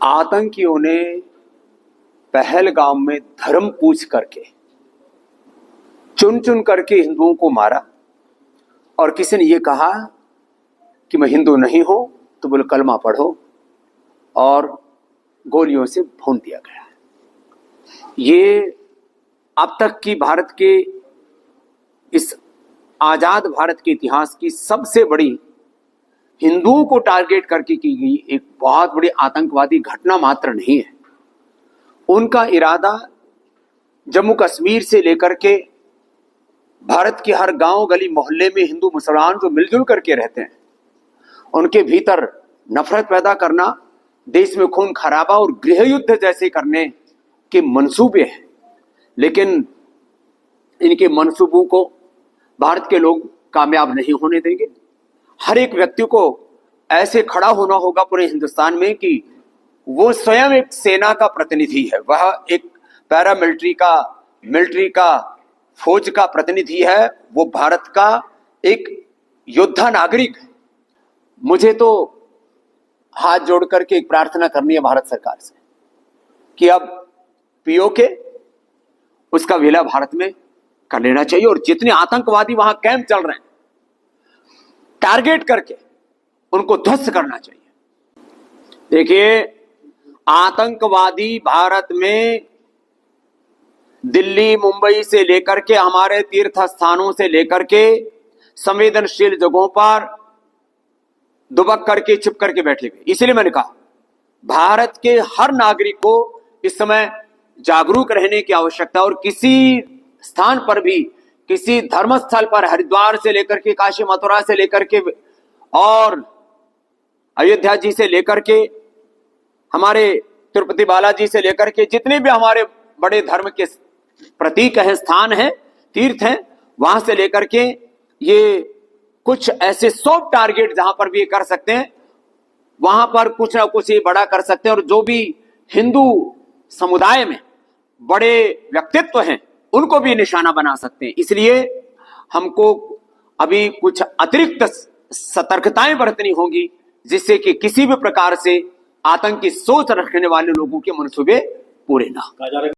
आतंकियों ने पहलगाम में धर्म पूछ करके चुन चुन करके हिंदुओं को मारा। और किसी ने यह कहा कि मैं हिंदू नहीं हूं तो बोले कलमा पढ़ो, और गोलियों से भून दिया गया। ये अब तक की भारत के इस आजाद भारत के इतिहास की सबसे बड़ी हिंदुओं को टारगेट करके की गई एक बहुत बड़ी आतंकवादी घटना मात्र नहीं है। उनका इरादा जम्मू कश्मीर से लेकर के भारत के हर गांव गली मोहल्ले में हिंदू मुसलमान जो मिलजुल करके रहते हैं उनके भीतर नफरत पैदा करना, देश में खून खराबा और गृह युद्ध जैसे करने के मंसूबे हैं। लेकिन इनके मंसूबों को भारत के लोग कामयाब नहीं होने देंगे। हर एक व्यक्ति को ऐसे खड़ा होना होगा पूरे हिंदुस्तान में कि वो स्वयं एक सेना का प्रतिनिधि है, वह एक पैरामिलिट्री का, मिलिट्री का, फौज का प्रतिनिधि है, वो भारत का एक योद्धा नागरिक है। मुझे तो हाथ जोड़ करके एक प्रार्थना करनी है भारत सरकार से कि अब पीओके उसका विलय भारत में कर लेना चाहिए और जितने आतंकवादी वहां कैंप चल रहे हैं टारगेट करके उनको ध्वस्त करना चाहिए। देखिए, आतंकवादी भारत में दिल्ली, मुंबई से लेकर के हमारे तीर्थ स्थानों से लेकर के संवेदनशील जगहों पर दुबक करके छिप करके बैठे हुए। इसलिए मैंने कहा भारत के हर नागरिक को इस समय जागरूक रहने की आवश्यकता, और किसी स्थान पर भी, किसी धर्मस्थल पर, हरिद्वार से लेकर के काशी मथुरा से लेकर के और अयोध्या जी से लेकर के हमारे तिरुपति बालाजी से लेकर के जितने भी हमारे बड़े धर्म के प्रतीक हैं, स्थान हैं, तीर्थ हैं, वहां से लेकर के ये कुछ ऐसे सॉफ्ट टारगेट जहां पर भी ये कर सकते हैं वहां पर कुछ ना कुछ ये बड़ा कर सकते हैं। और जो भी हिंदू समुदाय में बड़े व्यक्तित्व हैं उनको भी निशाना बना सकते हैं। इसलिए हमको अभी कुछ अतिरिक्त सतर्कताएं बरतनी होगी जिससे कि किसी भी प्रकार से आतंकी सोच रखने वाले लोगों के मंसूबे पूरे ना हो।